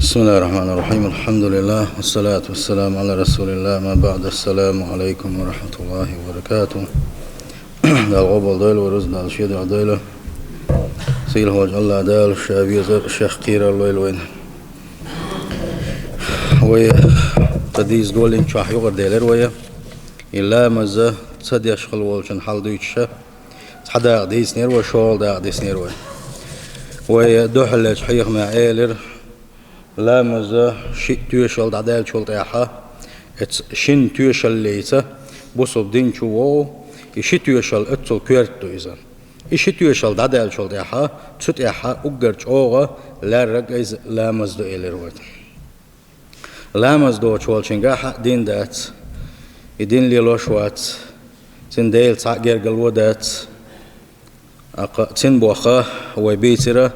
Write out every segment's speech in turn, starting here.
بسم الله الرحمن الرحيم. الحمد لله والصلاة والسلام على رسول الله. ما بعد. السلام عليكم ورحمة الله وبركاته. دال غبل ديل ورز دال شيد عديل سيل هوج الله دال الشابي زر الشيخ قير الليل وين ويا قديس قولين شاح يغر ديلر ويا إلا مزة تصدي أشغل والشن حال دويتشة حدا قديس نير وشول دا قديس نير ويا دوحل حيخ مع عيلر لا مزة شيء تويشل دعدال شول تاعها شين تويشل ليته بوصل دين شو إشي تويشل أتصل كيرتو إذا إشي تويشل دعدال شول تاعها تسوت تاعها أجرج أوغا لا رجز لا مزدو إلروت لا مزدو شول شنجاح دين دات يدين لي لوشوات تنديل تعجر قلودات تنبوخه وبيتره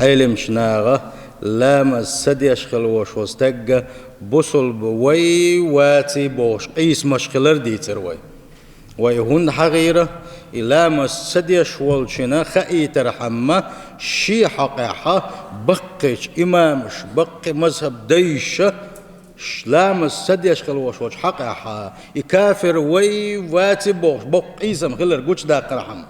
علم شناغه لامز سدي أشخل وش وستجا بوصل بوي واتي بوش قيس مشخلر ديتر وي هون حغيرة لامز سدي أشوال شنا خي ترحمة شي حقيقة بقيش إمامش بقي مذهب ديشة لامز سدي أشخل وش حقيقة يكافر وي واتي بوش بق قيس مخلر قوش داق رحم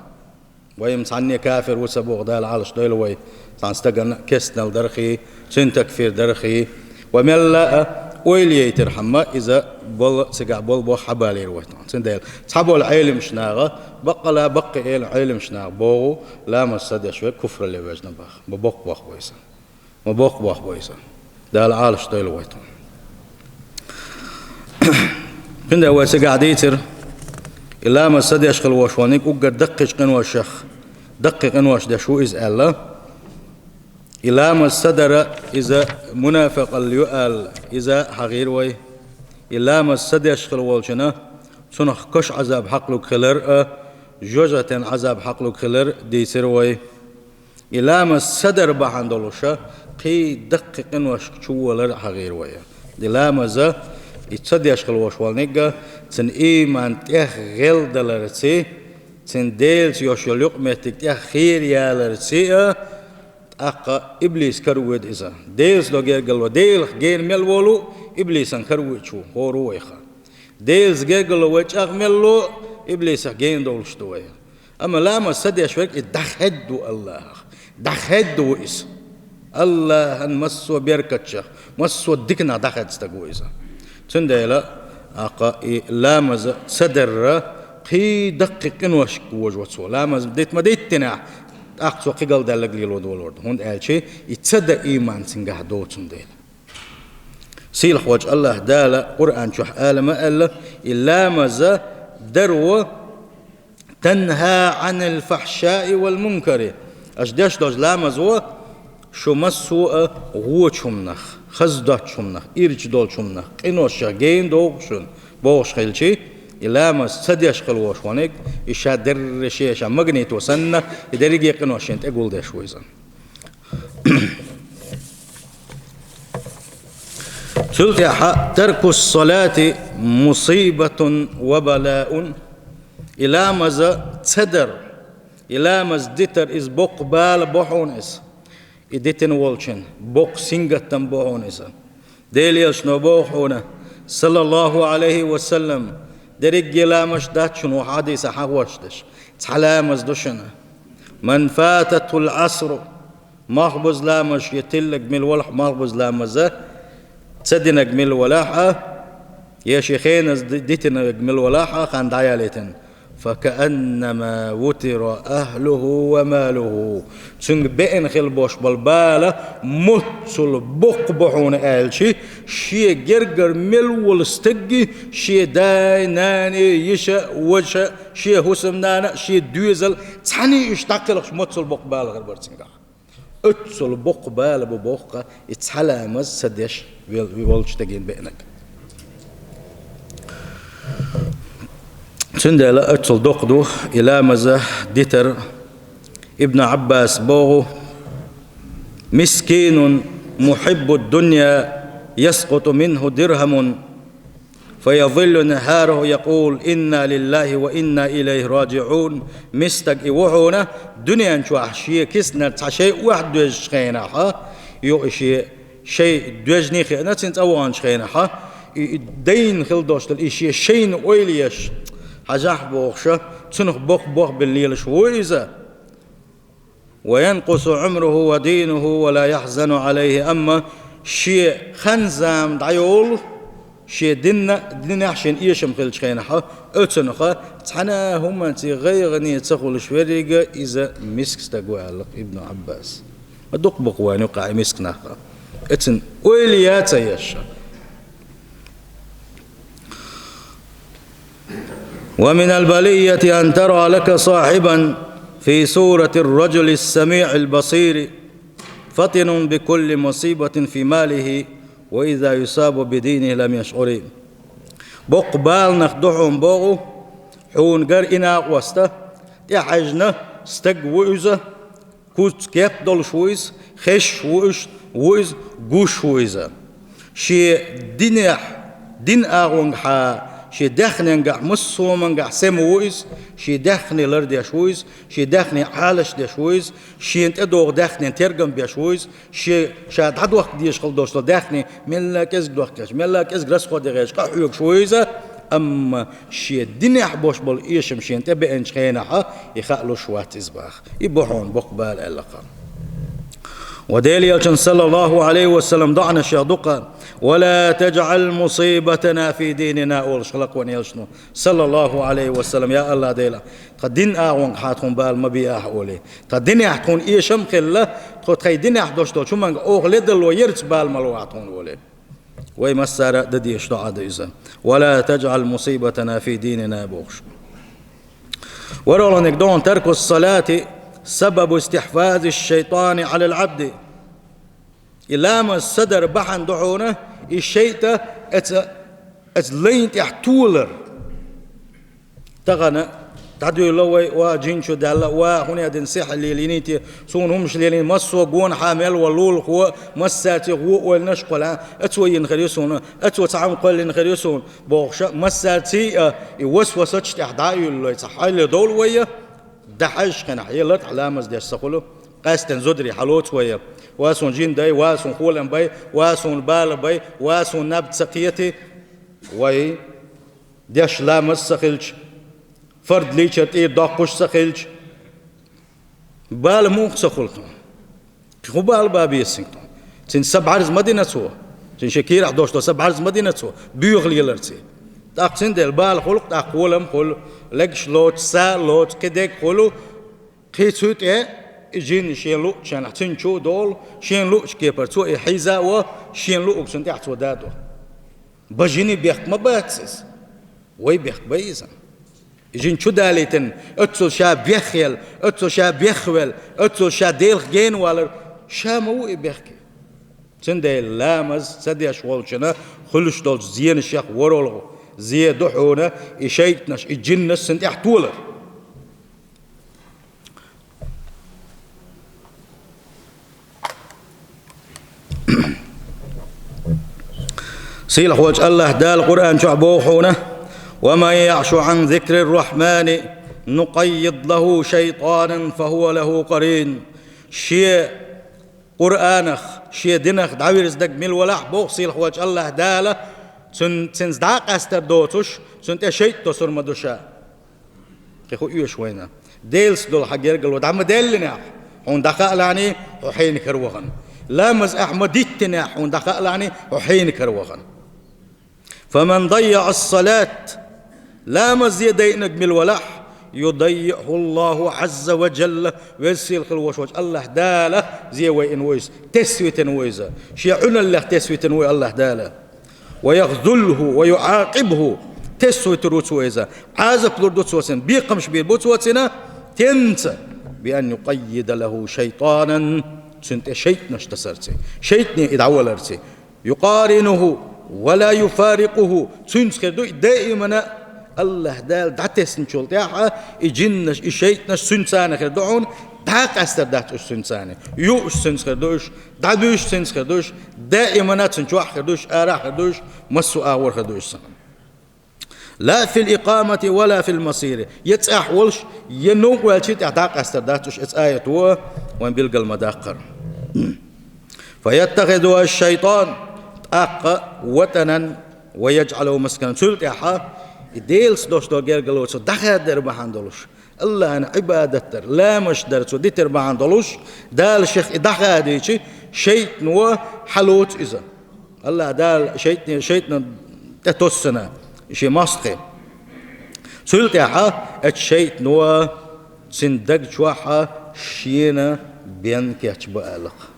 ويمسعني كافر وسبوغ دال عالش ديل وي تانستجن كسنل درخي سن تكفير درخي وملا ويلي ترحمه إذا بول سجع بول بو حبالي رويت سنديل صحابو العلم شناغه بقى لا بقي العلم شناغ بو لا مسد شوي كفر اللي وجنا باخ ببوق باخ بويسا ببوق باخ بويسا دال عالش ديل ويت كندا وسجع ديتر إلا مسد يشغل وشوانيك وقد دقش قنوة شخ دقق قنوة ده شو إز الله إلا ما الصدر إذا منافق اللي يقال إذا حغير وي إلا ما الصدر يشغل والجنة سنخ كش عذاب حقلك خلر جوجة عذاب حقلك خلر ديسر وي إلا ما الصدر بحندلوشة قي دقق وش شو ولر حغير وي إلا ما ذا يتصدر يشغل وشوالنيجا تن إيمان تيخ غيل دلرتي تن ديلت يوشل يقمتك تيخ خير يالرتي أقا إبليس كرويد إذا ديلز لو جيرجلو ديل جين ملولو إبليس أن كرويد شو هو رويخا ديلز جيرجلو وجه أغملو إبليس جين دولش دويا أما لما سدي أشوك دخدو الله دخدو إس الله أن مسوا بيركتش مسوا دكنا دخد استجويزا تنديلا أقا لما سدر قي دقيق إنوش وجوتسو لما ديت ما ديتنا أقصى قيل دلق لي لود ولود هون قال شيء يتصدق إيمان سنجح دوتن ديل سيل خواج الله دالا قرآن شح آل ما قال إلا ماذا دروا تنهى عن الفحشاء والمنكر أجداش دوج لا مزوا شو مسوا غوت شمنخ خزدات شمنخ إيرج دول شمنخ إنوش جين دوغشون بوش خيل شيء إلا ما صديش قلوش وانك إيشا در شيء مغنيت وسنة يدرج يقنوش أنت أقول ده شوي زين سلطة ترك الصلاة مصيبة وبلاء إلا ما تصدر إلا ما دتر إز بق بال بحونس إدتن والشن بق سينجة بحونس دليل شنو بحونه صلى الله عليه وسلم درج لامش داتشن وحديث حوشتش تحلامز دشنا من فاتته العصر مخبز لامش يتلق من الولح مخبز لامزه تسدنا جميل ولاحة يا شيخين ديتنا جميل ولاحة خان دعيالتن فكأنما وتر أهله وماله سنج بين خلبوش بالبالة متصل بقبحون آلشي شي جرجر ملول استجي شي داي ناني يشا وجه شي هسم نانا شي دوزل تاني اشتاقلش متصل بقبالة غير برتنجا اتصل بقبالة ببقة اتحلى مز سديش ويولش تجين بينك سندلا أتصل دقدو إلى مزه ديتر ابن عباس بوغو مسكين محب الدنيا يسقط منه درهم فيظل نهاره يقول إنا لله وإنا إليه راجعون مستق وحونا دنيا شو أحشي كسنا شيء واحد يشخينا يو شيء شيء دوجني خينا تنت أوان شخينا ح دين خل دوشت الإشي شين ويليش حجح بوخشة تنخ بوخ بالليل شويزة وينقص عمره ودينه ولا يحزن عليه أما شيء خنزام دعيول شيء دينا عشان إيشم خل شخينا ح أتنخ تحنا هم أنت غيرني تخل شويريجا إذا مسك استقوى ابن عباس أدق بقواني وقع مسك نخا اتن ويليات يشا ومن البلية أن ترى لك صاحبا في صورة الرجل السميع البصير فطن بكل مصيبة في ماله وإذا يصاب بدينه لم يشعر بقبال نخدعهم بوغو حون قر إنا وسته تحجنا استقوئزه كوت كيف دول شويز خش ويز قوش ويزا شي دين أغون حا شي دخني نقع مصوم نقع سمويز شي دخني لرد يشويز شي دخني عالش ديشويز شي انت ادوغ دخني ترجم بيشويز شي شاد حد وقت ديش خل دوشل دخني من لا كز دوخكش من لا كز غرس خود غيش قحيوك شويزا اما شي دين حبوش بول ايشم شي انت بانش خينا يخلو شوات ازباخ يبوحون بقبال اللقاء وديلي صلى الله عليه وسلم ضعنا شادقا ولا تجعل مصيبتنا في ديننا أول شلق ونيلشنو صلى الله عليه وسلم يا الله ديلا قدين أعوان حاتهم بال ما بيأح أولي قدين يحتون إيشم خلا قدين يحدوش دو شو من أغلد اللو يرت بال ملو عطون أولي ويمسر دديش دعا ديزا ولا تجعل مصيبتنا في ديننا بوخش ورولا نقدون ترك الصلاة سبب استحفاظ الشيطان على العبد إلا ما الصدر بحن دعونه الشيطة لين تحتولر تغنى تعدي لوي وجنشو دالا وهنا دنسح اللي لينيتي سون همش لين مسوا جون حامل ولول هو مساتي هو والنشقلا اتوين خريسون اتو تعم قل خريسون بوخش مساتي يوسوسش تحداي اللي صحاي دول ويا دحش كان حيلت علامه دي السخلو قاستن زدري حلوت ويا واسون جين داي واسون خولن باي واسون بال باي واسون نبت سقيتي وي ديش لامس سخلش فرد ليشت ايه داقوش سخلش بال موخ سخلتون خو بال بابي سنتون تن سبعرز مدينة سوا تن شكير حدوشتو سبعرز مدينة سوا بيوغ ليلرتي تاقسين ديل بال خلق تاقولم خل لقش لوت سا لوت كدك خلو قيتوت ايه جين شين لو شان حتين شو دول شين لو شكيبر تو ايه حيزا و شين لو اكسن تحت ودادو بجيني بيخ ما باتسس وي بيخ بيزن جين شو داليتن اتسو شا بيخيل اتسو شا بيخول اتسو شا ديل جين ولا شا مو بيخكي تندي لامز سدي شغل شنا خلش دول زين الشيخ ورولو زي دحونا يشيتنش الجنس سنت احتولر سيل خوج الله دا القرآن شعبوحونه ومن يعش عن ذكر الرحمن نقيض له شيطانا فهو له قرين شيء قرآنخ شيء دينخ دعويرز دق ميل ولح بوخ سيل خوج الله داله سنز داق استر دوتوش سنت شيء تصر مدوشا خو يوش وينا ديلس دول حجر قالوا دعم ديلنا هون دخل يعني وحين كروغن لامز احمديتنا هون دخل يعني وحين كروغن فمن ضيع الصلاة لامز يدينك بالولح يضيعه الله عز وجل ويسيل خلوش وجه الله داله زي وين ويس تسوية ويزا شيعنا الله تسوية وي الله داله ويغذله ويعاقبه تسوية روتويزا عازب لردوتوسن بيقمش بيربوتوسنا تنسى بأن يقيد له شيطانا سنت شيطنا اشتسرتي شيطني ادعولرتي يقارنه ولا يفارقه سنت دائما الله دال دعتسن شول تاعها يجنش الشيطنش سنسانه خدعون داق استر دات سنسانه يوش سنس خدوش دعدوش سنس خدوش دائما تنشوح خدوش آراح خدوش مسو آور خدوش لا في الإقامة ولا في المصير يتساح ولش ينوق والشيء داق استر داتش آية وين بيلقى المداقر فيتخذها الشيطان أق وطنا ويجعله مسكنا سلت أحا ديلس دوستو جرجلوس دخل بحندلوش الله أن عبادتر لا مش درسو ديتر بحندلوش دال الشيخ دخل ديشي شيطان وحلوت إذا الله دال شيطان تتوسنا شيء ماسخي سلت أحا الشيطان و سندق شوحا شينا بين كاتب ألق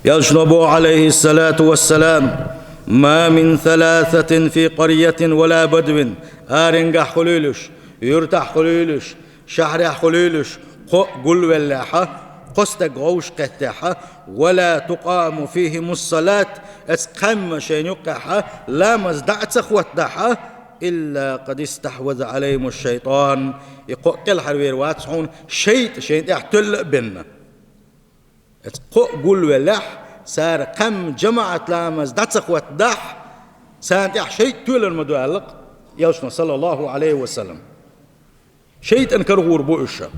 يجنب عليه الصلاة والسلام ما من ثلاثة في قرية ولا بدو آرنجح خليلش يرتح خليلش شهر خليلش قل ولاحة قستق غوش قتاحة ولا تقام فيهم الصلاة اسقم شين يقحة لا مزدعت سخوتها إلا قد استحوذ عليهم الشيطان يقول حروير واتسعون شيء يحتل بنا قل ولاح صار قم جماعة لامز دتسخوت دح سانت شيء تول المدوالق يوشنا صلى الله عليه وسلم شيء انكر غربو الشام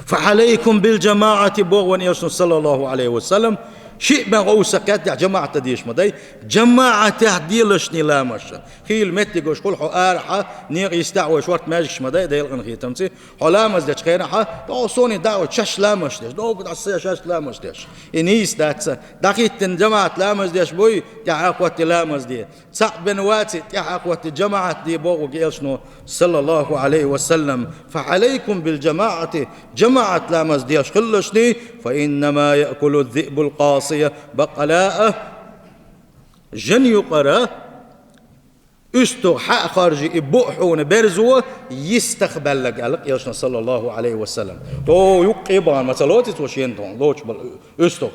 فعليكم بالجماعة بوغ يوشنا صلى الله عليه وسلم شيء ما هو سكت يا جماعة تديش مداي جماعة تهديلش نلامش خيل متي قوش كل حارحة نير يستعوي شورت ماجش مداي ده يلغن خي تمسي حلامز دش خيرحة دو صوني دعوة شش لامش دش دو قد عصيا شش لامش دش إنيس داتس دقيت جماعة لامز دش بوي تعاقوة لامز دي صعب بنواتي تعاقوة جماعة دي بوغو جيلشنو صلى الله عليه وسلم فعليكم بالجماعة جماعة لامز ديش خلش دي فإنما يأكل الذئب القاصي بقلاء جن يقرأ استو حق خارجي بوحون برزوه يستقبل لك قالك ياشنا صلى الله عليه وسلم تو يقيبان مثلا توشين دون لوش استو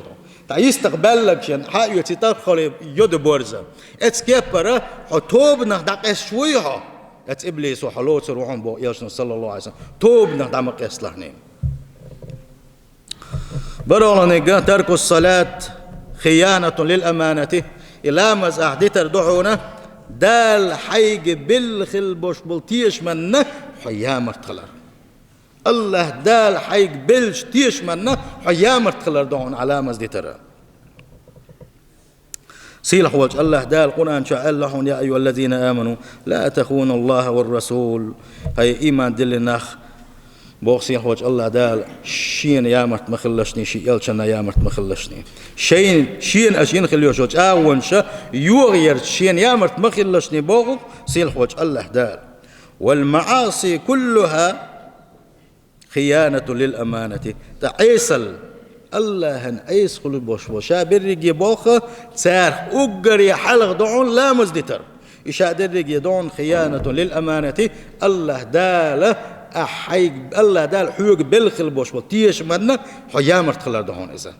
تا يستقبل لك شن حق يتدخل يد برزه اتسكبر حتوب نخدق شويها ات ابليس وحلوت روحهم بو ياشنا صلى الله عليه وسلم توب نخدم قيسلهني برولنا ترك الصلاة خيانة للأمانة إلى مزاح دي تردعونا دال حيج بالخل بوش بلتيش منه حيامر تخلر الله دال حيج بلش تيش منه حيامر تخلر دعون علامة دي ترى سيلح وجه الله دال قرآن شاء لهم يا أيها الذين آمنوا لا تخونوا الله والرسول هاي إيمان دل نخ بوخسين حوج الله دال شين يامرت مخلشني شي يلشنا يامرت مخلشني شين أشين خليوش وج أونشا يغير شين يامرت مخلشني بوخ سين حوج الله دال والمعاصي كلها خيانة للأمانة تعيسل الله هن عيس خلو بوش وشا برقي بوخ تسار أقر يحلق دعون لا مزدتر إشاء درقي دعون خيانة للأمانة الله دال أحيق الله دال حيوق بالخل بوش وتيش مدنا حيامر تخلر دهون إذا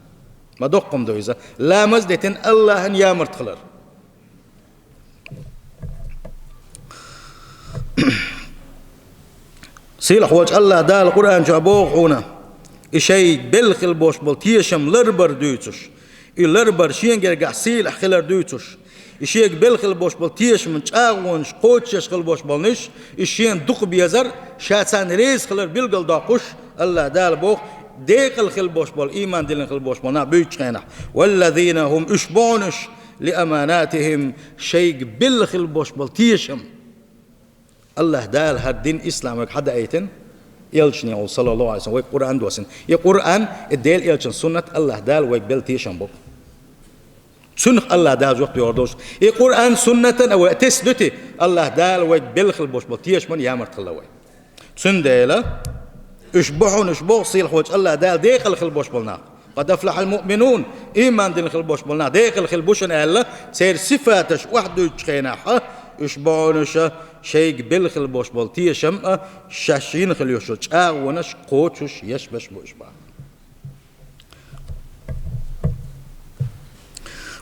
ما دقم دو إذا لا مزدتن الله هن يامر تخلر سيلح وجه الله دال القرآن جابوه هنا إشيء بالخل بوش بلتيشم لربر دوتش لربر شين جرجع سيلح خلر دوتش إشيء بالخل بوش بلتيش من تاغونش قوتش خل بوش بلنش إشيء دق بيزر شاتان ريز خلر بالقل داقش الله دال بوخ ديق خل بوش بل إيمان دل خل بوش بلنا بيتش خينا والذين هم إشبونش لأماناتهم شيء بالخل بوش بلتيشم الله دال هالدين إسلامك حدا أيتن يلشني أو صلى الله عليه وسلم ويقرأن دوسن يقرأن الديل يلشن سنة الله دال ويقبل تيشم بوك سنة الله دال وقت يوردوش القرآن سنة أو تسدتي الله دال ويقبل خلبوش بطيش من يامر تخلوي سن ديلا اشبحون اشبوح صيل خوش الله دال ديخل خلبوش بلنا قد أفلح المؤمنون إيمان دين خلبوش بلنا ديخل خلبوشن الله سير صفاتش وحده يتخيناها اشبعونش شيء بالخل بوش بلتيه شمأ شاشين خليوش ونش قوتش يشبش بوشبع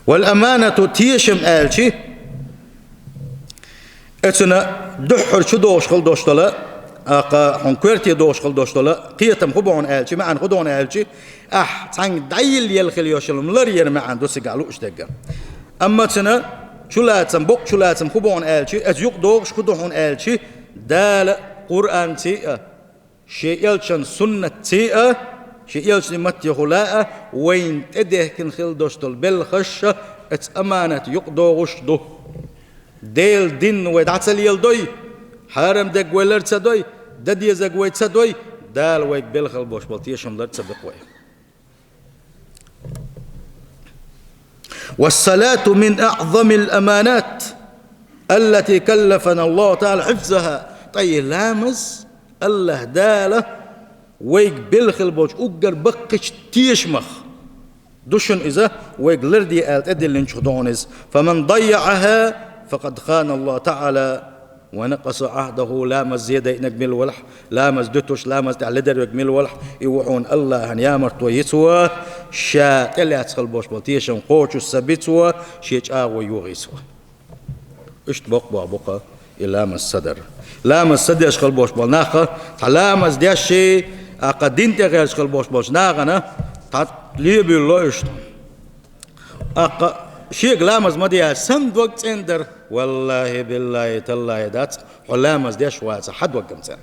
والأمانة تيشم آلشي اتنا دحر شو دوش خل دوش طلا أقا حنكرتي دوش خل دوش طلا قيتم خبون آلشي معن خدون آلشي تانك دايل يلخليوش الملر يرمعن دوسي قالوش دقا أما تنا شلاتم بق شلاتم خبون آلشي أجيق دوغش خدوحون آلشي دال قرآن تي شيء يلشن سنة تيئة شيء يلشن متي خلاء وين تده كن خل دوشتل بالخشة ات أمانة يقضو غشدو ديل دين ويدعتل يلدوي حرم دق ويلر تسدوي دد يزق ويتسدوي دال ويك بالخل بوش بلتيشم لر تسبقوي. والصلاة من أعظم الأمانات التي كلفنا الله تعالى حفظها. طيب لامز الله داله ويك بالخل بوش أقر بقش تيشمخ دوشن إذا ويك لردي آلت أدل لنشخدونز فمن ضيعها فقد خان الله تعالى ونقص عهده. لامز زيادة نقبل ولح لامز دوتوش لامز تعلدر يقبل ولح يوحون الله أن يامرت ويسوى شاء اللي أتخل بوش بلتيشن قوش السبيتوى شيء آغو يوغيسوى اشت بقبع بقى لامز صدر لامز صدر أشخل بوش بلناخة لامز دياشي أقدين تغير أشخل بوش بلناخة ليبي الله اشت شيء لامز مديا سند وقت اندر والله بالله تالله دات ولامز ديش واسع حد وقت مسان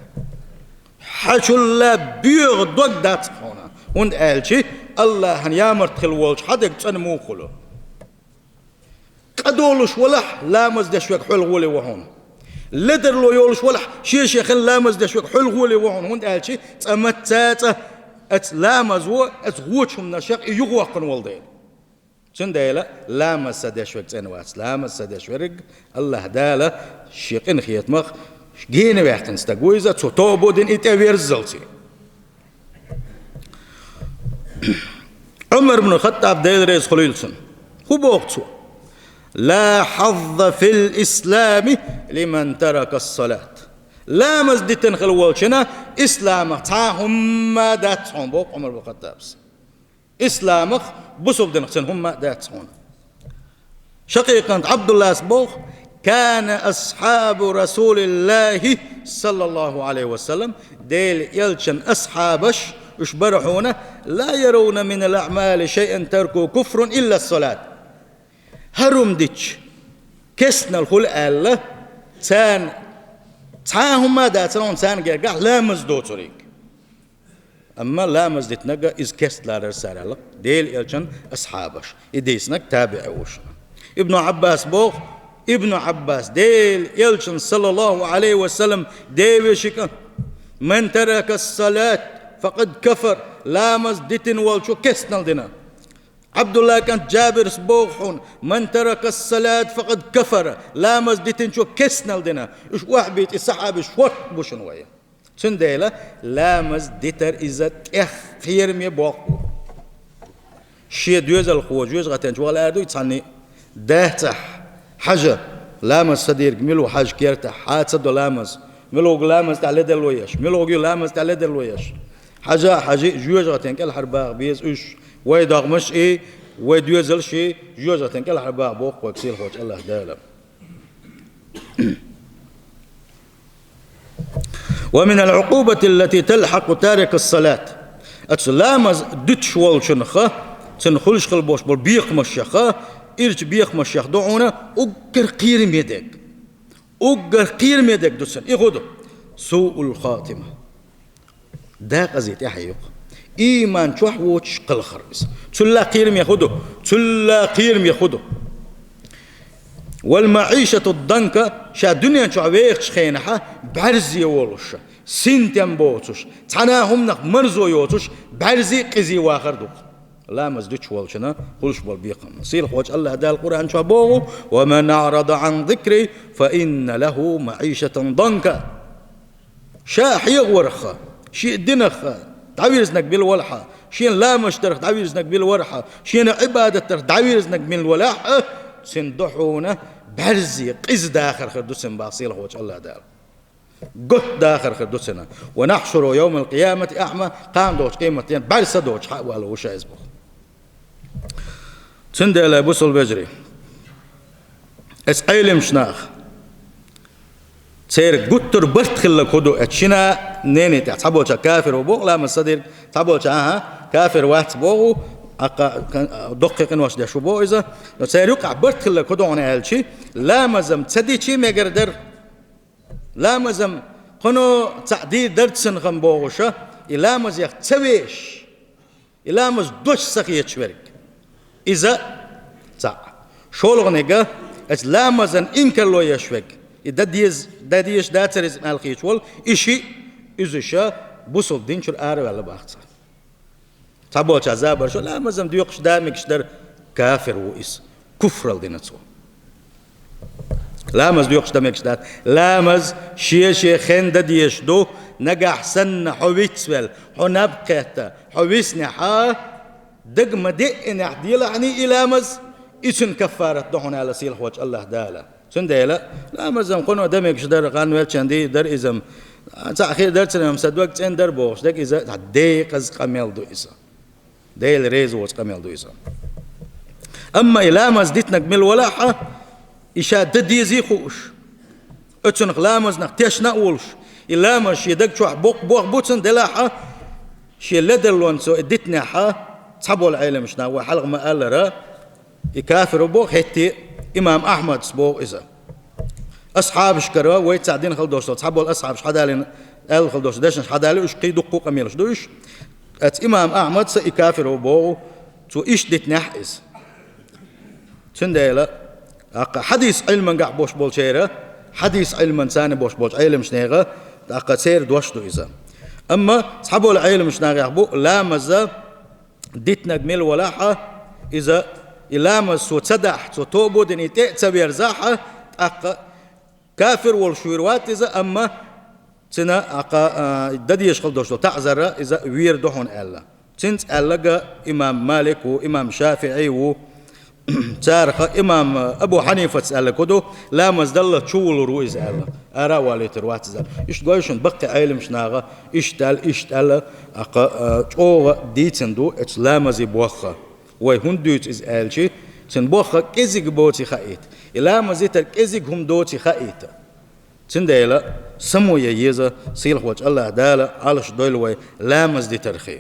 حشل لا بيغ دوق دات هنا وند قالشي الله هن يامر تخل والش حد يقصن مو خلو قدولش ولح لامز ديش وق حل غولي وهون لدر لو يولش ولح شي خل لامز ديش وق حل غولي وهون وند قالشي تمتات ات لامز و ات غوتش من الشق يغوقن والدين شنديلا لامز سدش وقت انواس لامز سدش ورق الله داله شيقن خيت مخ جين وقتن استقويزه توبو دين اتوير زلتي. عمر بن الخطاب دايل رئيس خليلسن هو بوقته لا حظ في الاسلام لمن ترك الصلاه. لامز دي تنخل والشنا اسلام تاهم ما داتهم بوق عمر بن الخطاب اسلامك بصوب دنقسن هم داتهم. شقيقا عبد الله سبوخ كان أصحاب رسول الله صلى الله عليه وسلم ديل يلشن أصحابش اشبرحونا لا يرون من الأعمال شيئا تركوا كفر إلا الصلاة. هرم ديش كسنا الخلق الله تان تاهم ما داتهم تان جرقع لا مزدو طريق أما لا مزدت نجا إز كست لا رسالة ديل يلشن أصحابش إديسنك تابعوش. ابن عباس بوخ ابن عباس ديل يلشن صلى الله عليه وسلم ديل شكا من ترك الصلاة فقد كفر. لا مزدتن والشو كست نلدنا. عبد الله كان جابر سبوخون من ترك الصلاة فقد كفر. لا مزدتن شو كست نلدنا. إيش واحد بيت الصحابة شوط بوشنوية. شنديلا لامز ديتر إذا خير مي بوقو شيء دوز الخوج دوز غتنج ولا أردو يتصني دهتح حاجة لامز صدير ملو حاج كيرتح حاتصدو لامز ملو لامز تعلي دلويش ملو لامز تعلي دلويش حاجة جوز غتنج الحرباغ بيز إيش ويداغ مش إيه ويدوز الشيء جوز غتنج الحرباغ بوق وكسيل خوج الله دالا. ومن العقوبة التي تلحق تارك الصلاة أتسلامز دتش والشنخة تنخلش خلبوش بالبيخ مشيخة إرج بيخ مشيخ دعونا أقر قير ميدك أقر قير ميدك دوسن إخذوا سوء الخاتمة دا قزيت يحيق إيمان شوح ووش قل خربس تلا قير ميخذوا تلا قير ميخذوا. والمعيشة الضنكة شا دنيا شعبيك شخينها برزي ولوش سنتم بوتوش تناهم نق مرزو يوتوش برزي قزي واخر دوك لا مزدوش والشنا خلش بالبيقم نصير خوج الله دا القرآن شابوه ومن أعرض عن ذكري فإن له معيشة ضنكة شا حيغورخا شي دنخا تعويرزنك بالولحة شين لا مشترك تعويرزنك بالورحة شين عبادة تعويرزنك بالولحة سندحونا برزي قز داخل خردوسن باصيل خوج الله دار قط داخل خردوسنا ونحشر يوم القيامة أعمى قام دوش قيمتين برسا دوش حق ولا وش يزبط سند إلى بوصل بجري اسأيل مشناخ سير قطر برت خلك هدو اتشنا نيني تعبوش كافر وبوغ لا مصدر تعبوش كافر واحد بوغو دقيق واش ده شو بو إذا سير يقع برت خلك هدو عن هالشي لا مزم تصدي شي ما يقدر لا مزم خنو تعديل درسن خم بوغشة إلامز يخ تسويش إلامز دوش سخية شورك إذا تع شولغنيجا إسلامزن إنكر لو يشوك داديش داترز مالخيشول إشي إزشة بوصل دينشر آره ولا باختصار تابو عذاب شو لا مزم ديوقش دامكش در كافر وإس كفر الدينتو لا مز ديوقش دامكش دات لا مز شيء خند ديش دو نجح سن حويتسول حنبقته حويسني حا دق مدئن عديل عني إلى مز إسن كفارة دهون على سيل خوش الله دالا سن دالا لا مزم قنو دامكش در قانوال شندي در إزم تأخير در سنم صدوق تين در بوش دق إذا دقيق از قميل دو إسا ديل ريز وش قميل دو إسا أما إلى مز ديتنك مل ولاحة إشا ددي زي خوش أتسنق لامز نق تيش نقولش إلى مز شي دق شو بوق بوتسن دلاحة شي لدلون سو ديتنا حا تصحبوا العالم شنا وحلق ما قال را يكافر بوق حتى إمام أحمد سبوق إذا أصحاب شكروا ويتساعدين خلدوش تصحبوا الأصحاب شحدالين قال خلدوش داش شحدالي وش قي دقوا قميلش دوش أت إمام أحمد سيكافر بوق تو إيش ديتنا حيز تندالا حديث علما قاع بوش بولشيرة حديث علما ثاني بوش بولش علم شنيغة أقا سير دوشتو إذا أما صحبوا العلم شنيغة بو لا مزا ديتنا جميل ولاحة إذا إلامز سو تصدح سو توبو دني تأتبير زاحة أقا كافر والشويروات إذا أما تنا أقا ددي يشغل دوشتو تعذر إذا وير دوحون ألا تنت ألقى إمام مالك وإمام شافعي و تارخ إمام أبو حنيفة تسأل كدو لا مزدل تشول رويز ألا أرا واليتر واتزال إيش قايشون بقي عالم شناغة إيش تال أقا تشوه ديتندو إتش لا مزي بوخة وهندوت إز ألشي تن بوخة كزيك بوتي خايت إلا مزيتر كزيك هم دوتي خايت تن دايلا سمو ييزا سيلح وجه الله دالا علش دويلوي لا مزدي ترخي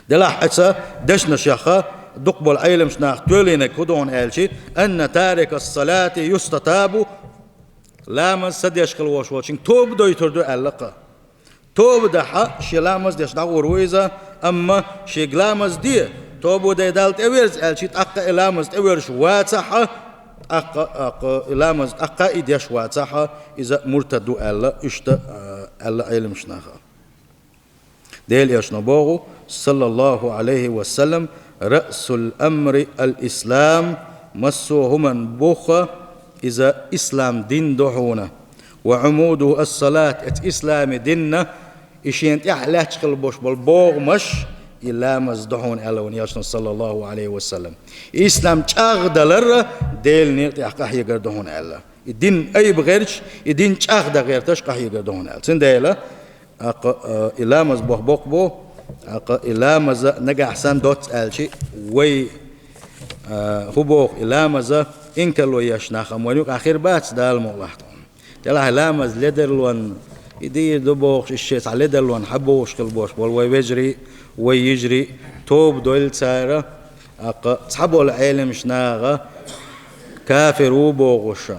دلا حتى دشنا شيخة دقبل عيلم شناخ تولينا كدون ألشي أن تارك الصلاة يستتاب لا مز سد يشكل وشوشين توب دو يتردو ألقى توب دحا شي لامز ديش دعو رويزا أما شي لامز دي توبو دي دالت أويرز ألشي تأقى إلامز أويرش واتحا أقا إلامز أقا إديش واتحا إذا مرتدو ألا إشتا ألا عيلم شناخا ديل يشنبوغو صلى الله عليه وسلم رأس الأمر الإسلام مسوه من بوخة إذا إسلام دين دحونا وعموده الصلاة إسلام ديننا إشين تحلى تشغل بوش بالبوغ مش إلا مزدحون ألون يشن صلى الله عليه وسلم إسلام تأغدلر ديل نيرت يحقح يقردهون ألا الدين أي بغيرش الدين تأغد غير تشقح يقردهون ألا سنديلا إلا مزبوخ بوخ إلا مز نجا حسن دوت ألشي وي هبوخ إلا مز إنك لو يشناخ أمواليك آخر بات دال مولحتون تلا إلا مز لدرلون يدير دبوخ الشيء على لدرلون حبوش كلبوش والوي ويجري ويجري توب دول سارة تصحبوا العالم شناغة كافر وبوغش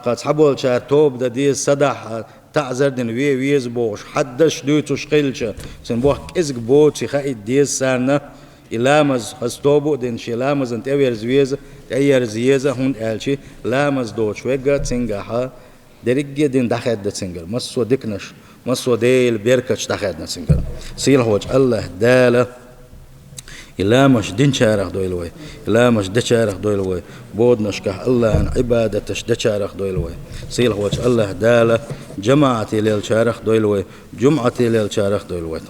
تصحبوا الشار توب دا دي صدح تعذر دين ويز بوش حدش دوتوش قيلش سنبوح كزك بوتي خايد دي سارنا إلامز هستوبو دين شي لامز انت اوير زويز اير زيزة هون قالشي لامز دوش ويقا تنجحا درجة دين دخد دا تنجل مسو دكنش مسو ديل بيركش دخدنا تنجل سيل هوج الله دالة إلا مش دين شارخ دويلوي إلا مش دشارخ دويلوي بود نشكح الله عن عبادتش دشارخ دويلوي سيل هوج الله دالة جماعتي ليل شارخ دويلوي جمعتي ليل شارخ دويلوي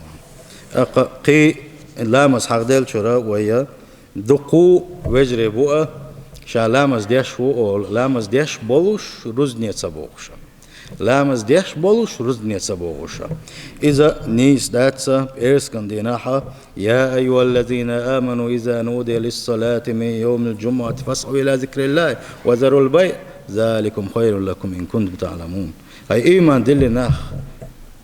قي لامز حق ديل شرا ويا دقو وجري بوء شا لامز ديش وول لامز ديش بولوش رزنية بوغشا لامز ديش بولوش رزنية بوغشا إذا نيس داتسا إرسكن ديناحا يا أيها الذين آمنوا إذا نودي للصلاة من يوم الجمعة فاسعوا إلى ذكر الله وذروا البيع ذلكم خير لكم إن كنتم تعلمون هاي إيمان دلناخ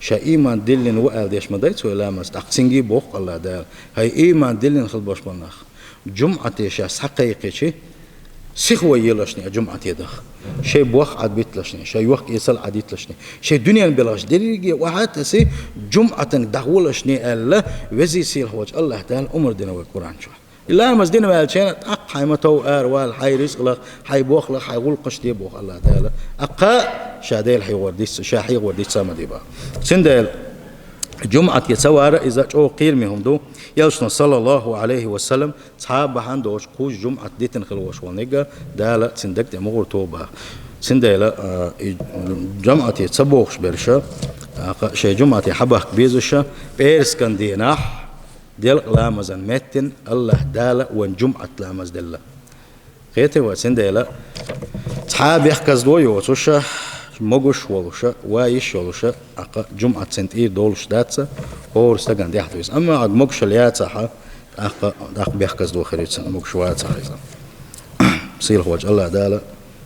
شا إيمان دلن وقال ديش ما دايتو لامز تقسنجي بوق الله دال هاي إيمان دلن خلبوش بالناخ جمعة شا حقيقي شي سخوة يلاشني جمعة يدخ شيء بوخ عاد بيتلاشني شيء وخ يصل عاد يتلاشني شيء دنيا بلاش دريجي وعاد سي جمعة دعولاشني الله وزي سيل هوج الله تعالى أمر دينا والقرآن شو إلا مزدين والشين أق حي متو أروال حي رزق لك حي بوخ لك حي غول قشتي بوخ الله تعالى أق شاديل حي ورديس شاحي ورديس سامديبا سندل جمعة يتسوار إذا جو قيل مهم دو يلشنا صلى الله عليه وسلم صحابة عندوش قوش جمعة ديتن خلوش ونيجا دالة سندك دمغور توبة سندل جمعة يتسبوخش برشا شيء جمعة حبه بيزوشا بيرس كان ديناح ديال لامزن متن الله دالة وان جمعة لامز دالة خيتي وسندل صحابة يحكزدو يوتوشا مغش ولوشا وايش ولوشا أق جمعة سنتير دولش داتسا اور سجن دي حدويس أما عد مغش ليات صحة أق بيحكز دو خريج مغش وات صحة بصير هو الله دالة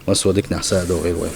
مسودك نحسا دو غير وين